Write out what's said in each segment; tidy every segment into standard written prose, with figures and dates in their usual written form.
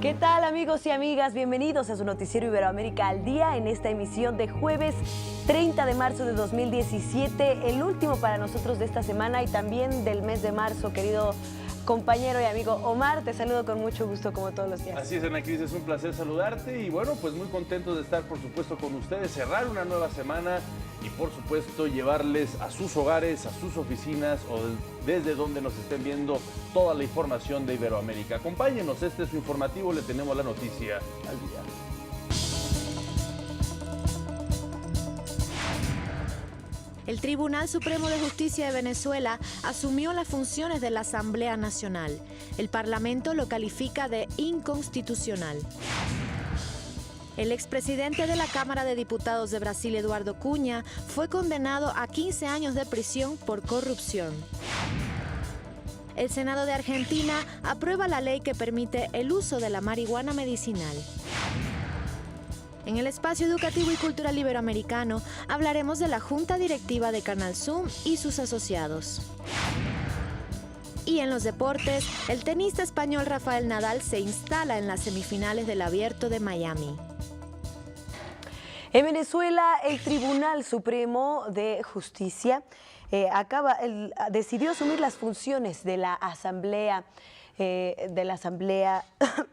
¿Qué tal, amigos y amigas? Bienvenidos a su noticiero Iberoamérica al Día en esta emisión de jueves 30 de marzo de 2017, el último para nosotros de esta semana y también del mes de marzo, querido compañero y amigo Omar. Te saludo con mucho gusto como todos los días. Así es, Ana Cris, es un placer saludarte y bueno, pues muy contentos de estar por supuesto con ustedes, cerrar una nueva semana y por supuesto llevarles a sus hogares, a sus oficinas o desde donde nos estén viendo toda la información de Iberoamérica. Acompáñenos, este es su informativo, le tenemos la noticia al día. El Tribunal Supremo de Justicia de Venezuela asumió las funciones de la Asamblea Nacional. El Parlamento lo califica de inconstitucional. El expresidente de la Cámara de Diputados de Brasil, Eduardo Cunha, fue condenado a 15 años de prisión por corrupción. El Senado de Argentina aprueba la ley que permite el uso de la marihuana medicinal. En el espacio educativo y cultural iberoamericano hablaremos de la Junta Directiva de Canal Zoom y sus asociados. Y en los deportes, el tenista español Rafael Nadal se instala en las semifinales del Abierto de Miami. En Venezuela, el Tribunal Supremo de Justicia decidió asumir las funciones de la Asamblea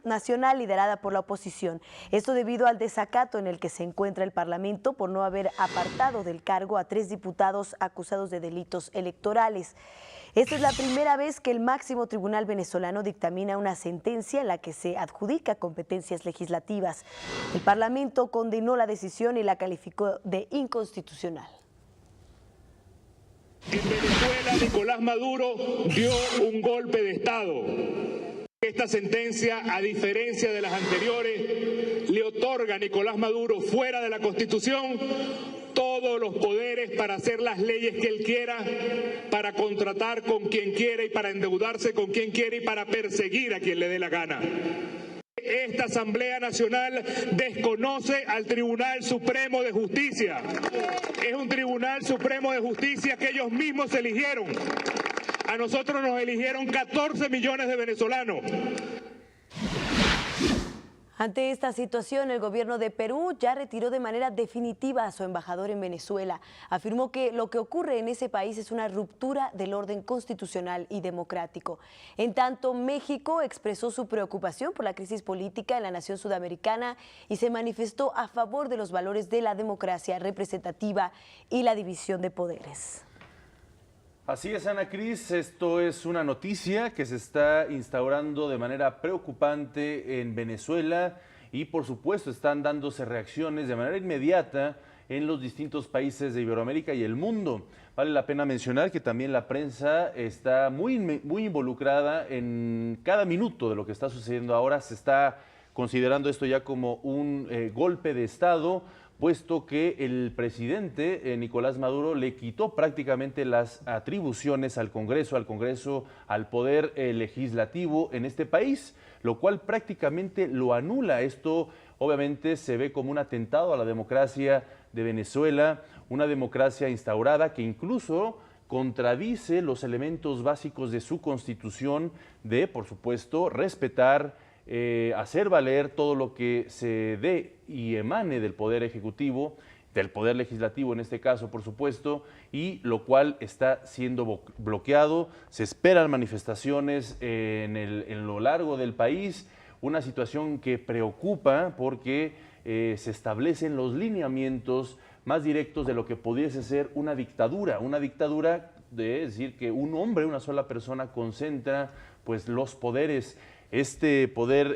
Nacional liderada por la oposición. Esto debido al desacato en el que se encuentra el Parlamento por no haber apartado del cargo a 3 diputados acusados de delitos electorales. Esta es la primera vez que el máximo tribunal venezolano dictamina una sentencia en la que se adjudica competencias legislativas. El Parlamento condenó la decisión y la calificó de inconstitucional. En Venezuela, Nicolás Maduro dio un golpe de Estado. Esta sentencia, a diferencia de las anteriores, le otorga a Nicolás Maduro, fuera de la Constitución, todos los poderes para hacer las leyes que él quiera, para contratar con quien quiera y para endeudarse con quien quiera y para perseguir a quien le dé la gana. Esta Asamblea Nacional desconoce al Tribunal Supremo de Justicia. Es un Tribunal Supremo de Justicia que ellos mismos eligieron. A nosotros nos eligieron 14 millones de venezolanos. Ante esta situación, el gobierno de Perú ya retiró de manera definitiva a su embajador en Venezuela. Afirmó que lo que ocurre en ese país es una ruptura del orden constitucional y democrático. En tanto, México expresó su preocupación por la crisis política en la nación sudamericana y se manifestó a favor de los valores de la democracia representativa y la división de poderes. Así es, Ana Cris, esto es una noticia que se está instaurando de manera preocupante en Venezuela y por supuesto están dándose reacciones de manera inmediata en los distintos países de Iberoamérica y el mundo. Vale la pena mencionar que también la prensa está muy involucrada en cada minuto de lo que está sucediendo ahora. Se está considerando esto ya como un golpe de Estado, puesto que el presidente Nicolás Maduro le quitó prácticamente las atribuciones al Congreso, al poder legislativo en este país, lo cual prácticamente lo anula. Esto obviamente se ve como un atentado a la democracia de Venezuela, una democracia instaurada que incluso contradice los elementos básicos de su constitución de, por supuesto, respetar, hacer valer todo lo que se dé y emane del Poder Ejecutivo, del Poder Legislativo en este caso, por supuesto, y lo cual está siendo bloqueado. Se esperan manifestaciones en lo largo del país, una situación que preocupa porque se establecen los lineamientos más directos de lo que pudiese ser una dictadura de decir que un hombre, una sola persona concentra pues los poderes. Este poder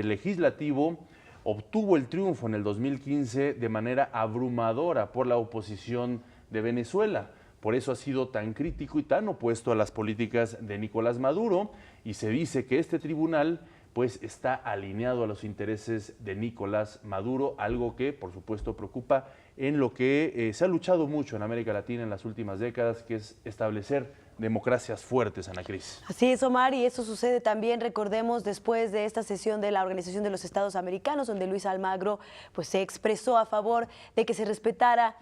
legislativo obtuvo el triunfo en el 2015 de manera abrumadora por la oposición de Venezuela. Por eso ha sido tan crítico y tan opuesto a las políticas de Nicolás Maduro y se dice que este tribunal pues está alineado a los intereses de Nicolás Maduro, algo que por supuesto preocupa en lo que se ha luchado mucho en América Latina en las últimas décadas, que es establecer democracias fuertes, Ana Cris. Así es, Omar, y eso sucede también, recordemos, después de esta sesión de la Organización de los Estados Americanos, donde Luis Almagro pues, se expresó a favor de que se respetara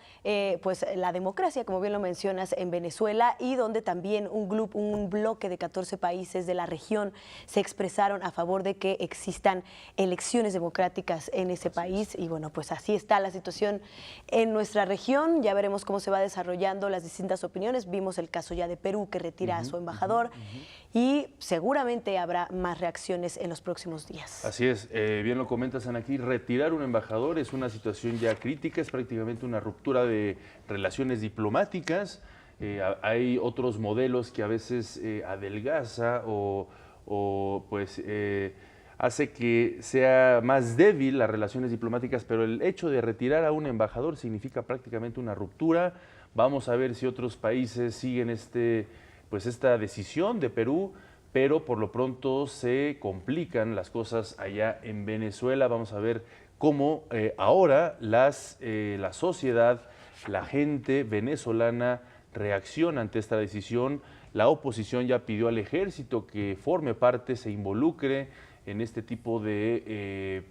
pues, la democracia, como bien lo mencionas, en Venezuela, y donde también un bloque de 14 países de la región se expresaron a favor de que existan elecciones democráticas en ese país. Y bueno, pues así está la situación en nuestra región. Ya veremos cómo se va desarrollando las distintas opiniones. Vimos el caso ya de Perú, que retira a su embajador, y seguramente habrá más reacciones en los próximos días. Así es, bien lo comentas, Ana, aquí retirar un embajador es una situación ya crítica, es prácticamente una ruptura de relaciones diplomáticas. Hay otros modelos que a veces adelgaza o pues hace que sea más débil las relaciones diplomáticas, pero el hecho de retirar a un embajador significa prácticamente una ruptura. Vamos a ver si otros países siguen esta decisión de Perú, pero por lo pronto se complican las cosas allá en Venezuela. Vamos a ver cómo ahora la sociedad, la gente venezolana reacciona ante esta decisión. La oposición ya pidió al ejército que forme parte, se involucre en este tipo de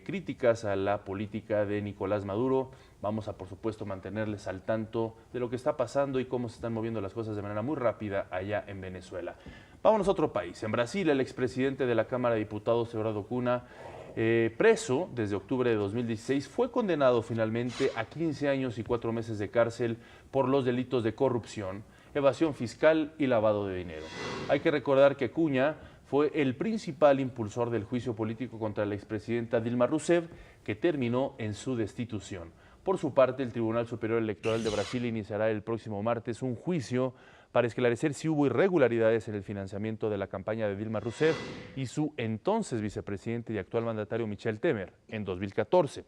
críticas a la política de Nicolás Maduro. Vamos a, por supuesto, mantenerles al tanto de lo que está pasando y cómo se están moviendo las cosas de manera muy rápida allá en Venezuela. Vámonos a otro país. En Brasil, el expresidente de la Cámara de Diputados, Eduardo Cunha, preso desde octubre de 2016, fue condenado finalmente a 15 años y 4 meses de cárcel por los delitos de corrupción, evasión fiscal y lavado de dinero. Hay que recordar que Cunha fue el principal impulsor del juicio político contra la expresidenta Dilma Rousseff, que terminó en su destitución. Por su parte, el Tribunal Superior Electoral de Brasil iniciará el próximo martes un juicio para esclarecer si hubo irregularidades en el financiamiento de la campaña de Dilma Rousseff y su entonces vicepresidente y actual mandatario Michel Temer en 2014.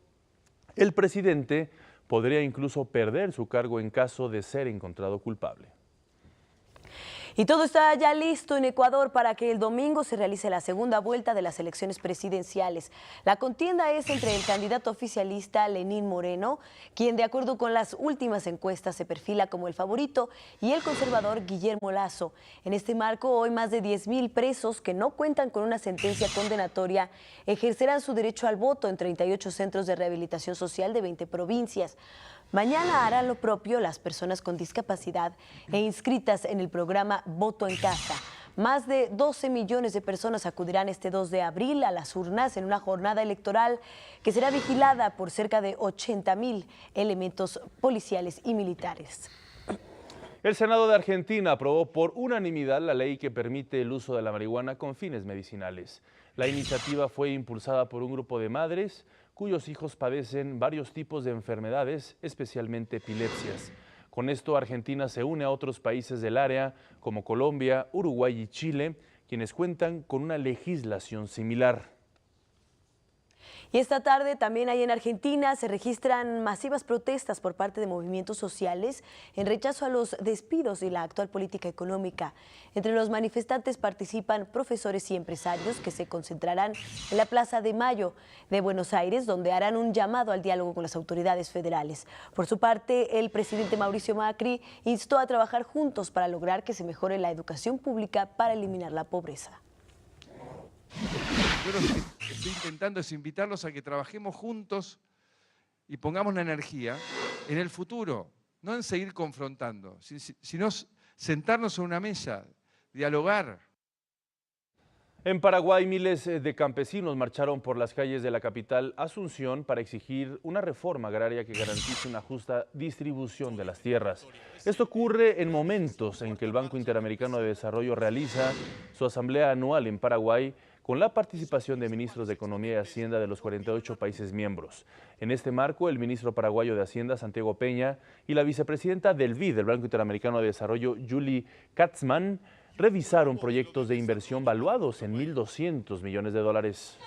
El presidente podría incluso perder su cargo en caso de ser encontrado culpable. Y todo está ya listo en Ecuador para que el domingo se realice la segunda vuelta de las elecciones presidenciales. La contienda es entre el candidato oficialista Lenín Moreno, quien de acuerdo con las últimas encuestas se perfila como el favorito, y el conservador Guillermo Lasso. En este marco, hoy más de 10.000 presos que no cuentan con una sentencia condenatoria ejercerán su derecho al voto en 38 centros de rehabilitación social de 20 provincias. Mañana harán lo propio las personas con discapacidad e inscritas en el programa Voto en Casa. Más de 12 millones de personas acudirán este 2 de abril a las urnas en una jornada electoral que será vigilada por cerca de 80.000 elementos policiales y militares. El Senado de Argentina aprobó por unanimidad la ley que permite el uso de la marihuana con fines medicinales. La iniciativa fue impulsada por un grupo de madres cuyos hijos padecen varios tipos de enfermedades, especialmente epilepsias. Con esto, Argentina se une a otros países del área, como Colombia, Uruguay y Chile, quienes cuentan con una legislación similar. Y esta tarde también ahí en Argentina se registran masivas protestas por parte de movimientos sociales en rechazo a los despidos y la actual política económica. Entre los manifestantes participan profesores y empresarios que se concentrarán en la Plaza de Mayo de Buenos Aires, donde harán un llamado al diálogo con las autoridades federales. Por su parte, el presidente Mauricio Macri instó a trabajar juntos para lograr que se mejore la educación pública para eliminar la pobreza. Yo lo que estoy intentando es invitarlos a que trabajemos juntos y pongamos la energía en el futuro, no en seguir confrontando, sino sentarnos a una mesa, dialogar. En Paraguay, miles de campesinos marcharon por las calles de la capital Asunción para exigir una reforma agraria que garantice una justa distribución de las tierras. Esto ocurre en momentos en que el Banco Interamericano de Desarrollo realiza su asamblea anual en Paraguay con la participación de ministros de Economía y Hacienda de los 48 países miembros. En este marco, el ministro paraguayo de Hacienda, Santiago Peña, y la vicepresidenta del BID, del Banco Interamericano de Desarrollo, Julie Katzmann, revisaron proyectos de inversión valuados en $1.200 millones.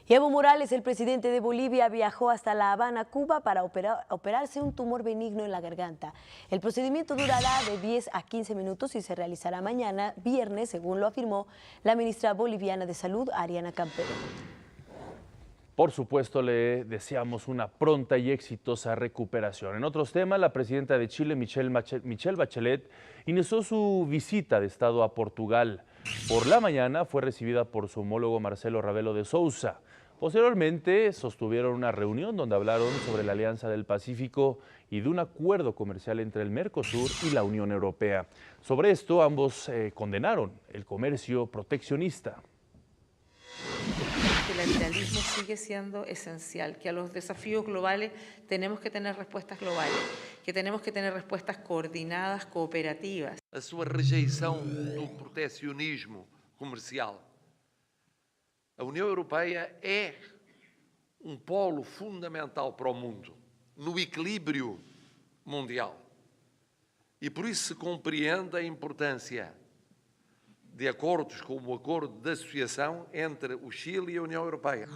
Y Evo Morales, el presidente de Bolivia, viajó hasta La Habana, Cuba, para operarse un tumor benigno en la garganta. El procedimiento durará de 10 a 15 minutos y se realizará mañana, viernes, según lo afirmó la ministra boliviana de Salud, Ariana Campero. Por supuesto, le deseamos una pronta y exitosa recuperación. En otros temas, la presidenta de Chile, Michelle Bachelet, inició su visita de Estado a Portugal. Por la mañana fue recibida por su homólogo Marcelo Rebelo de Sousa. Posteriormente, sostuvieron una reunión donde hablaron sobre la Alianza del Pacífico y de un acuerdo comercial entre el Mercosur y la Unión Europea. Sobre esto, ambos condenaron el comercio proteccionista. Que el multilateralismo sigue siendo esencial, que a los desafíos globales tenemos que tener respuestas globales, que tenemos que tener respuestas coordinadas, cooperativas. A sua rejeição do proteccionismo comercial. A União Europeia é polo fundamental para o mundo, no equilíbrio mundial. E por isso se compreende a importância de acordos como o acordo de asociação entre o Chile y la Unión Europea.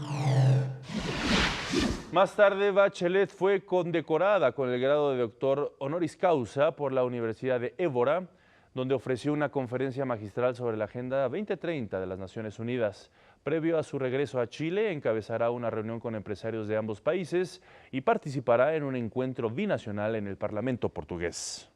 Más tarde, Bachelet fue condecorada con el grado de doctor honoris causa por la Universidad de Évora, donde ofreció una conferencia magistral sobre la Agenda 2030 de las Naciones Unidas. Previo a su regreso a Chile, encabezará una reunión con empresarios de ambos países y participará en un encuentro binacional en el Parlamento portugués.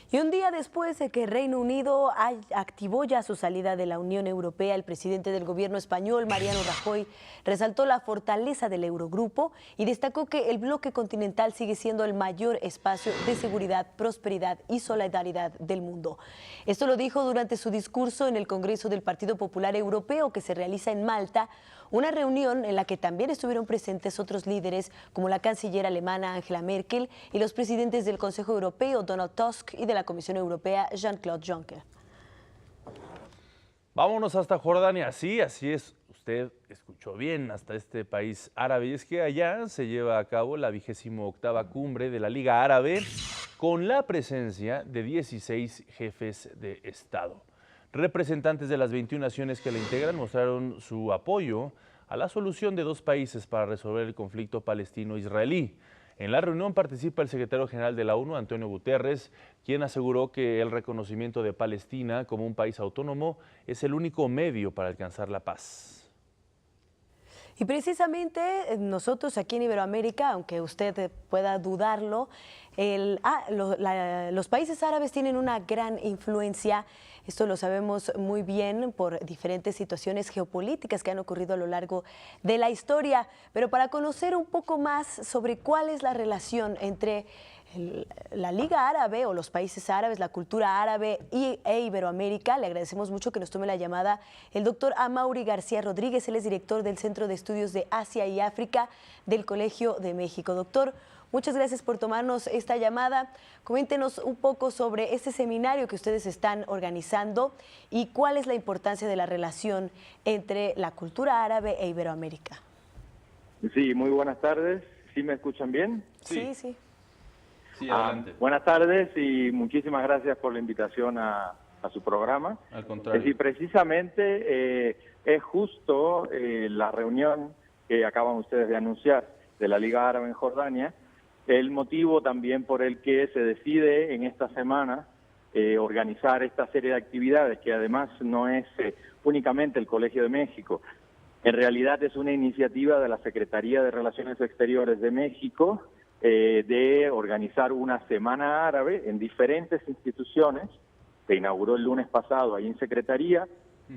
Y un día después de que Reino Unido activó ya su salida de la Unión Europea, el presidente del gobierno español, Mariano Rajoy, resaltó la fortaleza del Eurogrupo y destacó que el bloque continental sigue siendo el mayor espacio de seguridad, prosperidad y solidaridad del mundo. Esto lo dijo durante su discurso en el Congreso del Partido Popular Europeo que se realiza en Malta, una reunión en la que también estuvieron presentes otros líderes como la canciller alemana Angela Merkel y los presidentes del Consejo Europeo Donald Tusk y de la Comisión Europea Jean-Claude Juncker. Vámonos hasta Jordania, sí, así es, usted escuchó bien, hasta este país árabe. Y es que allá se lleva a cabo la 28ª cumbre de la Liga Árabe con la presencia de 16 jefes de Estado. Representantes de las 21 naciones que la integran mostraron su apoyo a la solución de dos países para resolver el conflicto palestino-israelí. En la reunión participa el secretario general de la ONU, Antonio Guterres, quien aseguró que el reconocimiento de Palestina como un país autónomo es el único medio para alcanzar la paz. Y precisamente nosotros aquí en Iberoamérica, aunque usted pueda dudarlo, los países árabes tienen una gran influencia. Esto lo sabemos muy bien por diferentes situaciones geopolíticas que han ocurrido a lo largo de la historia. Pero para conocer un poco más sobre cuál es la relación entre la Liga Árabe o los países árabes, la cultura árabe e Iberoamérica, le agradecemos mucho que nos tome la llamada el doctor Amaury García Rodríguez. Él es director del Centro de Estudios de Asia y África del Colegio de México. Doctor, muchas gracias por tomarnos esta llamada. Coméntenos un poco sobre este seminario que ustedes están organizando y cuál es la importancia de la relación entre la cultura árabe e Iberoamérica. Sí, muy buenas tardes. ¿Sí me escuchan bien? Sí, sí. Sí, adelante. Buenas tardes y muchísimas gracias por la invitación a su programa. Al contrario. Sí, precisamente es justo la reunión que acaban ustedes de anunciar de la Liga Árabe en Jordania, el motivo también por el que se decide en esta semana organizar esta serie de actividades, que además no es únicamente el Colegio de México. En realidad es una iniciativa de la Secretaría de Relaciones Exteriores de México, de organizar una semana árabe en diferentes instituciones. Se inauguró el lunes pasado ahí en Secretaría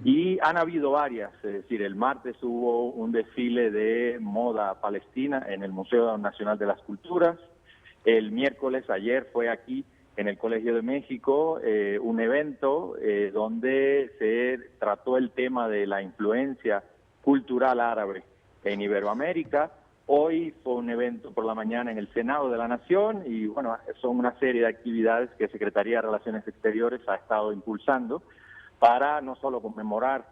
y han habido varias, es decir, el martes hubo un desfile de moda palestina en el Museo Nacional de las Culturas, el miércoles, ayer, fue aquí en el Colegio de México un evento donde se trató el tema de la influencia cultural árabe en Iberoamérica. Hoy fue un evento por la mañana en el Senado de la Nación y bueno, son una serie de actividades que Secretaría de Relaciones Exteriores ha estado impulsando para no solo conmemorar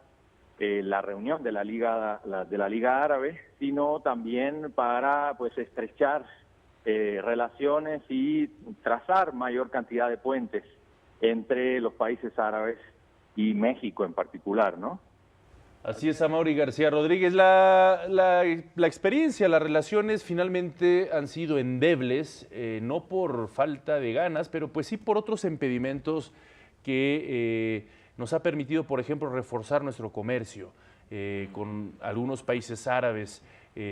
la reunión de la Liga Árabe, sino también para pues estrechar relaciones y trazar mayor cantidad de puentes entre los países árabes y México en particular, ¿no? Así es, Amaury García Rodríguez. La experiencia, las relaciones finalmente han sido endebles, no por falta de ganas, pero pues sí por otros impedimentos que nos ha permitido, por ejemplo, reforzar nuestro comercio con algunos países árabes.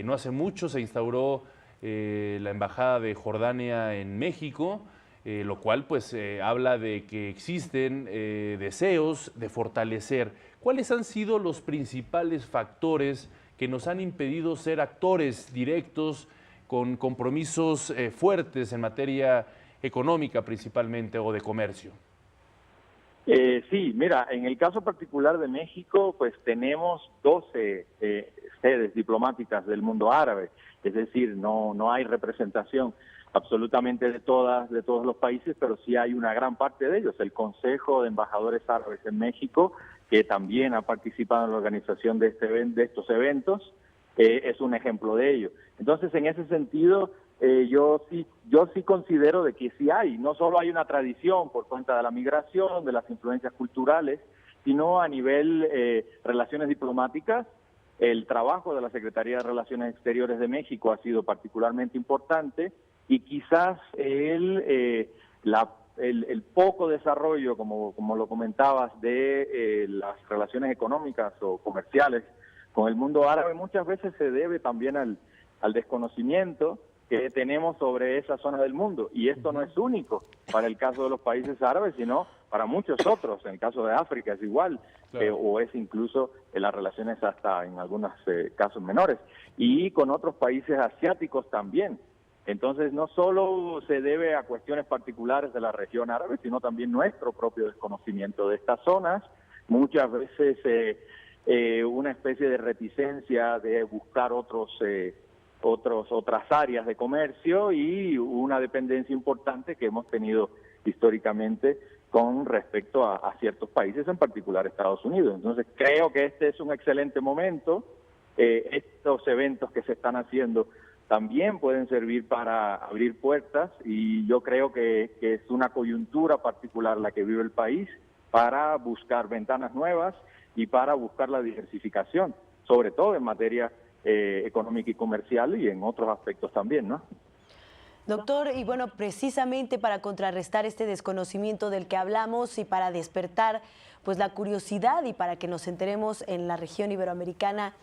No hace mucho se instauró la Embajada de Jordania en México, lo cual pues habla de que existen deseos de fortalecer. ¿Cuáles han sido los principales factores que nos han impedido ser actores directos con compromisos fuertes en materia económica principalmente o de comercio? Sí, mira, en el caso particular de México, pues tenemos 12 sedes diplomáticas del mundo árabe, es decir, no hay representación absolutamente de todos los países, pero sí hay una gran parte de ellos. El Consejo de Embajadores Árabes en México, que también ha participado en la organización de estos eventos, es un ejemplo de ello. Entonces, en ese sentido, yo sí considero de que sí hay, no solo hay una tradición por cuenta de la migración, de las influencias culturales, sino a nivel relaciones diplomáticas. El trabajo de la Secretaría de Relaciones Exteriores de México ha sido particularmente importante y quizás el poco desarrollo, como lo comentabas, de las relaciones económicas o comerciales con el mundo árabe muchas veces se debe también al desconocimiento que tenemos sobre esa zona del mundo. Y esto no es único para el caso de los países árabes, sino para muchos otros. En el caso de África es igual, claro. O es incluso en las relaciones hasta en algunos casos menores. Y con otros países asiáticos también. Entonces, no solo se debe a cuestiones particulares de la región árabe, sino también nuestro propio desconocimiento de estas zonas. Muchas veces una especie de reticencia de buscar otras áreas de comercio y una dependencia importante que hemos tenido históricamente con respecto a ciertos países, en particular Estados Unidos. Entonces, creo que este es un excelente momento. Estos eventos que se están haciendo también pueden servir para abrir puertas y yo creo que es una coyuntura particular la que vive el país para buscar ventanas nuevas y para buscar la diversificación, sobre todo en materia económica y comercial y en otros aspectos también, ¿no? Doctor, y bueno, precisamente para contrarrestar este desconocimiento del que hablamos y para despertar pues la curiosidad y para que nos enteremos en la región iberoamericana,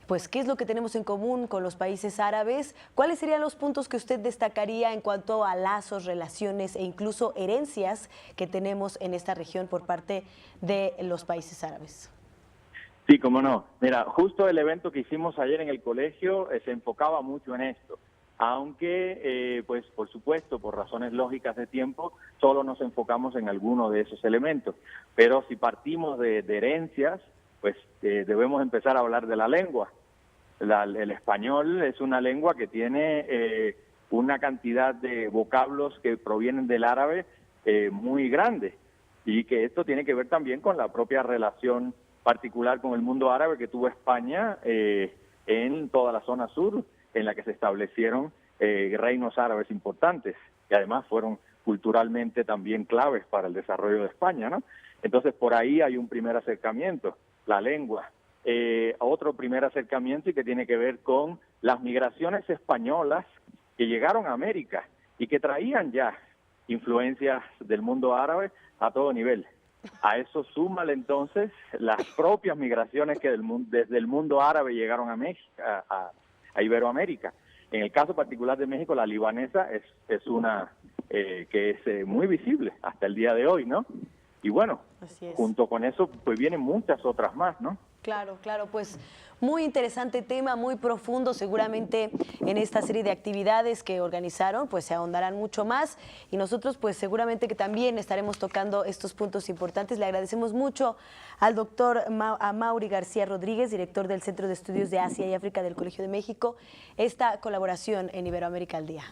pues qué es lo que tenemos en común con los países árabes, ¿cuáles serían los puntos que usted destacaría en cuanto a lazos, relaciones e incluso herencias que tenemos en esta región por parte de los países árabes? Sí, cómo no. Mira, justo el evento que hicimos ayer en el colegio se enfocaba mucho en esto, aunque, pues por supuesto, por razones lógicas de tiempo, solo nos enfocamos en alguno de esos elementos. Pero si partimos de herencias, pues debemos empezar a hablar de la lengua. El español es una lengua que tiene una cantidad de vocablos que provienen del árabe muy grande y que esto tiene que ver también con la propia relación particular con el mundo árabe que tuvo España en toda la zona sur, en la que se establecieron reinos árabes importantes, que además fueron culturalmente también claves para el desarrollo de España, ¿no? Entonces, por ahí hay un primer acercamiento, la lengua. Otro primer acercamiento y que tiene que ver con las migraciones españolas que llegaron a América y que traían ya influencias del mundo árabe a todo nivel. A eso súmale entonces las propias migraciones que desde el mundo árabe llegaron a México, a Iberoamérica. En el caso particular de México, la libanesa es una que es muy visible hasta el día de hoy, ¿no? Y bueno, junto con eso pues vienen muchas otras más, ¿no? Claro, claro, pues muy interesante tema, muy profundo, seguramente en esta serie de actividades que organizaron pues se ahondarán mucho más y nosotros pues seguramente que también estaremos tocando estos puntos importantes. Le agradecemos mucho al doctor Amaury García Rodríguez, director del Centro de Estudios de Asia y África del Colegio de México, esta colaboración en Iberoamérica al Día.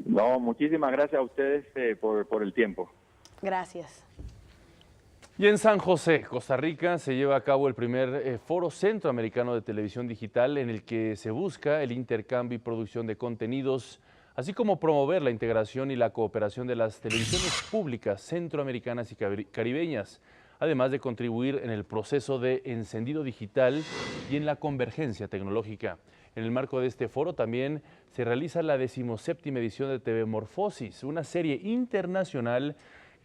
No, muchísimas gracias a ustedes por el tiempo. Gracias. Y en San José, Costa Rica, se lleva a cabo el primer Foro Centroamericano de Televisión Digital en el que se busca el intercambio y producción de contenidos, así como promover la integración y la cooperación de las televisiones públicas centroamericanas y caribeñas, además de contribuir en el proceso de encendido digital y en la convergencia tecnológica. En el marco de este foro también se realiza la 17ª edición de TV Morfosis, una serie internacional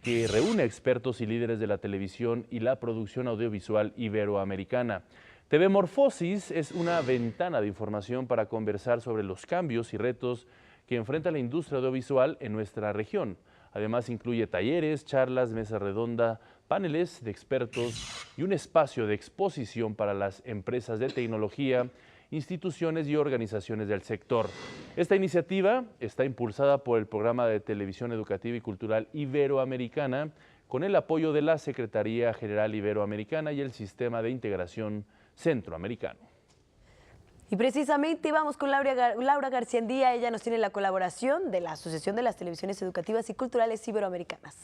que reúne expertos y líderes de la televisión y la producción audiovisual iberoamericana. TV Morfosis es una ventana de información para conversar sobre los cambios y retos que enfrenta la industria audiovisual en nuestra región. Además incluye talleres, charlas, mesa redonda, paneles de expertos y un espacio de exposición para las empresas de tecnología, instituciones y organizaciones del sector. Esta iniciativa está impulsada por el Programa de Televisión Educativa y Cultural Iberoamericana con el apoyo de la Secretaría General Iberoamericana y el Sistema de Integración Centroamericano. Y precisamente vamos con Laura García Endía. Ella nos tiene la colaboración de la Asociación de las Televisiones Educativas y Culturales Iberoamericanas.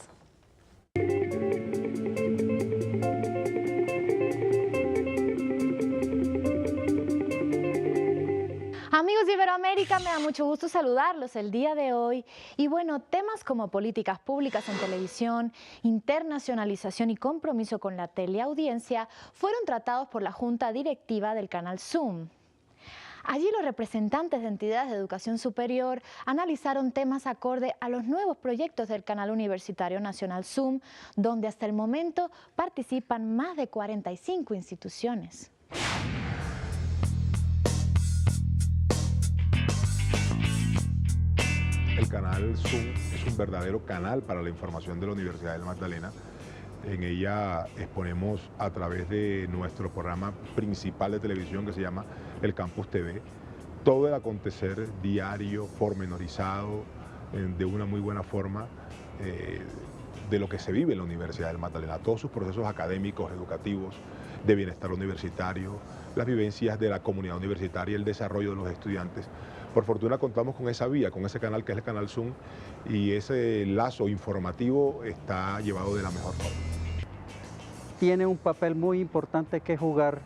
Amigos de Iberoamérica, me da mucho gusto saludarlos el día de hoy. Y bueno, temas como políticas públicas en televisión, internacionalización y compromiso con la teleaudiencia fueron tratados por la Junta Directiva del canal Zoom. Allí los representantes de entidades de educación superior analizaron temas acorde a los nuevos proyectos del Canal Universitario Nacional Zoom, donde hasta el momento participan más de 45 instituciones. El canal Zoom es un verdadero canal para la información de la Universidad del Magdalena. En ella exponemos a través de nuestro programa principal de televisión que se llama El Campus TV, todo el acontecer diario, pormenorizado, de una muy buena forma, de lo que se vive en la Universidad del Magdalena, todos sus procesos académicos, educativos, de bienestar universitario, las vivencias de la comunidad universitaria, el desarrollo de los estudiantes. Por fortuna contamos con esa vía, con ese canal que es el canal Zoom, y ese lazo informativo está llevado de la mejor forma. Tiene un papel muy importante que jugar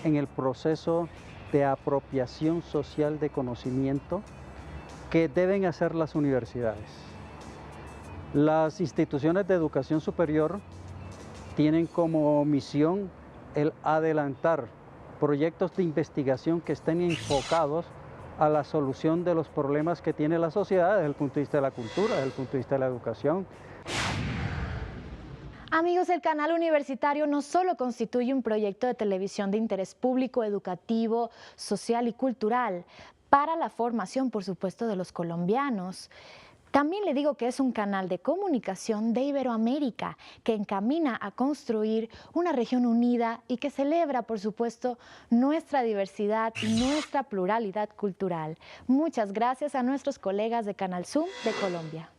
en el proceso de apropiación social de conocimiento que deben hacer las universidades. Las instituciones de educación superior tienen como misión el adelantar proyectos de investigación que estén enfocados a la solución de los problemas que tiene la sociedad desde el punto de vista de la cultura, desde el punto de vista de la educación. Amigos, el canal universitario no solo constituye un proyecto de televisión de interés público, educativo, social y cultural, para la formación, por supuesto, de los colombianos. También le digo que es un canal de comunicación de Iberoamérica que encamina a construir una región unida y que celebra, por supuesto, nuestra diversidad y nuestra pluralidad cultural. Muchas gracias a nuestros colegas de Canal Zoom de Colombia.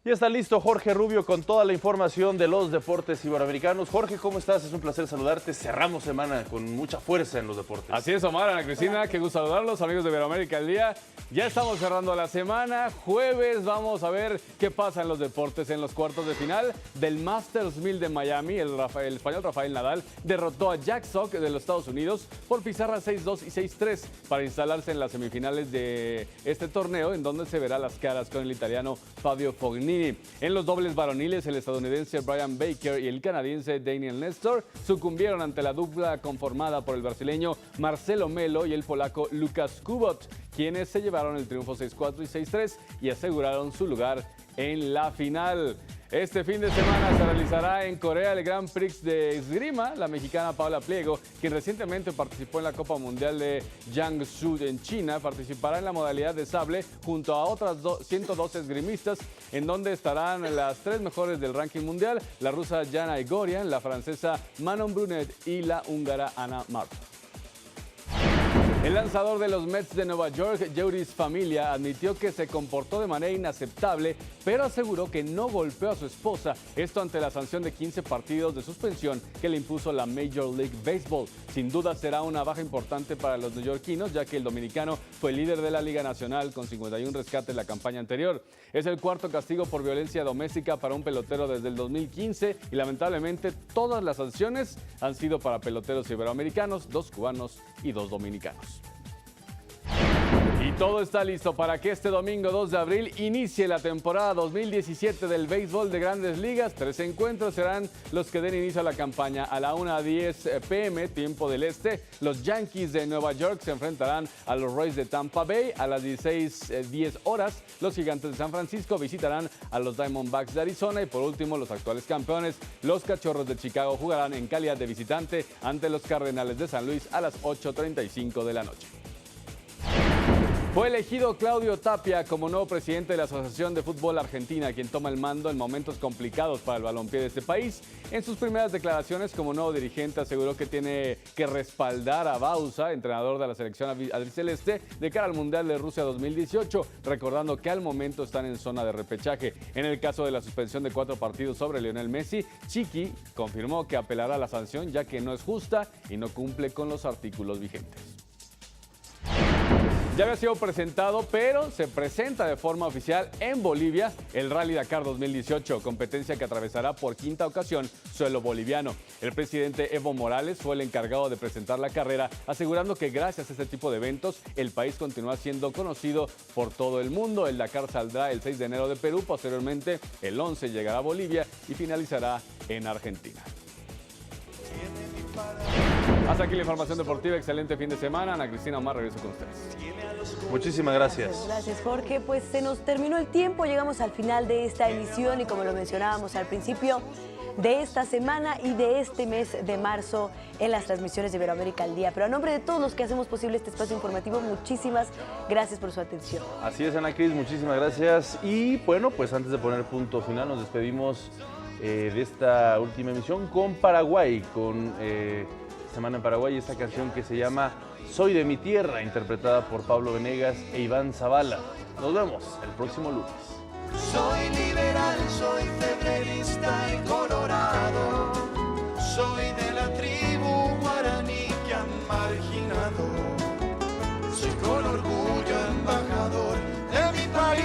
Ya está listo Jorge Rubio con toda la información de los deportes iberoamericanos. Jorge, ¿cómo estás? Es un placer saludarte. Cerramos semana con mucha fuerza en los deportes. Así es, Omar, Ana Cristina, qué gusto saludarlos, amigos de Iberoamérica al día. Ya estamos cerrando la semana. Jueves vamos a ver qué pasa en los deportes en los cuartos de final del Masters 1000 de Miami. El español Rafael Nadal derrotó a Jack Sock de los Estados Unidos por pizarra 6-2 y 6-3 para instalarse en las semifinales de este torneo, en donde se verá las caras con el italiano Fabio Fognini. En los dobles varoniles, el estadounidense Brian Baker y el canadiense Daniel Nestor sucumbieron ante la dupla conformada por el brasileño Marcelo Melo y el polaco Łukasz Kubot, quienes se llevaron el triunfo 6-4 y 6-3 y aseguraron su lugar en la final. Este fin de semana se realizará en Corea el Grand Prix de esgrima. La mexicana Paula Pliego, quien recientemente participó en la Copa Mundial de Jiangsu en China, participará en la modalidad de sable junto a otras 112 esgrimistas, en donde estarán las 3 mejores del ranking mundial, la rusa Jana Igorian, la francesa Manon Brunet y la húngara Anna Marta. El lanzador de los Mets de Nueva York, Jeurys Familia, admitió que se comportó de manera inaceptable, pero aseguró que no golpeó a su esposa, esto ante la sanción de 15 partidos de suspensión que le impuso la Major League Baseball. Sin duda será una baja importante para los neoyorquinos, ya que el dominicano fue líder de la Liga Nacional con 51 rescates en la campaña anterior. Es el cuarto castigo por violencia doméstica para un pelotero desde el 2015 y lamentablemente todas las sanciones han sido para peloteros iberoamericanos, 2 cubanos y 2 dominicanos. Y todo está listo para que este domingo 2 de abril inicie la temporada 2017 del béisbol de Grandes Ligas. 3 encuentros serán los que den inicio a la campaña. A la 1:10 p.m., tiempo del este, los Yankees de Nueva York se enfrentarán a los Rays de Tampa Bay. A las 16:10 horas, los Gigantes de San Francisco visitarán a los Diamondbacks de Arizona. Y por último, los actuales campeones, los Cachorros de Chicago, jugarán en calidad de visitante ante los Cardenales de San Luis a las 8:35 de la noche. Fue elegido Claudio Tapia como nuevo presidente de la Asociación de Fútbol Argentina, quien toma el mando en momentos complicados para el balompié de este país. En sus primeras declaraciones como nuevo dirigente aseguró que tiene que respaldar a Bausa, entrenador de la selección albiceleste, de cara al Mundial de Rusia 2018, recordando que al momento están en zona de repechaje. En el caso de la suspensión de 4 partidos sobre Lionel Messi, Chiqui confirmó que apelará a la sanción ya que no es justa y no cumple con los artículos vigentes. Ya había sido presentado, pero se presenta de forma oficial en Bolivia el Rally Dakar 2018, competencia que atravesará por 5ª ocasión suelo boliviano. El presidente Evo Morales fue el encargado de presentar la carrera, asegurando que gracias a este tipo de eventos, el país continúa siendo conocido por todo el mundo. El Dakar saldrá el 6 de enero de Perú, posteriormente el 11 llegará a Bolivia y finalizará en Argentina. Hasta aquí la información deportiva. Excelente fin de semana. Ana Cristina Omar, regreso con ustedes. Muchísimas gracias. Gracias, Jorge. Pues se nos terminó el tiempo. Llegamos al final de esta emisión y como lo mencionábamos al principio, de esta semana y de este mes de marzo en las transmisiones de Iberoamérica al Día. Pero a nombre de todos los que hacemos posible este espacio informativo, muchísimas gracias por su atención. Así es, Ana Cris, muchísimas gracias. Y bueno, pues antes de poner punto final, nos despedimos de esta última emisión con Paraguay, con Semana en Paraguay, esta canción que se llama Soy de mi tierra, interpretada por Pablo Venegas e Iván Zavala. Nos vemos el próximo lunes. Soy liberal, soy febrerista y colorado, soy de la tribu guaraní que han marginado, soy con orgullo embajador de mi país.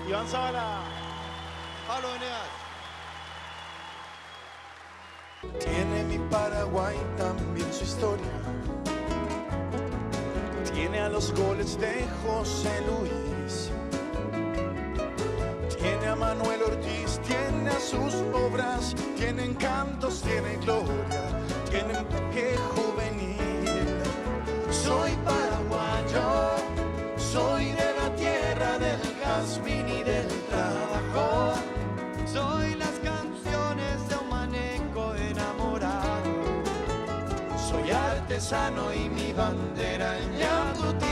Iván Zavala, Pablo Venegas. Tiene mi Paraguay también su historia. Tiene a los goles de José Luis. Tiene a Manuel Ortiz, tiene a sus obras. Tiene encantos, tiene gloria, tiene un toque juvenil. Soy paraguayo, soy de la tierra del jazmín y del trabajo. Soy las canciones de un maneco enamorado. Soy artesano y mi bandera el ñandutí.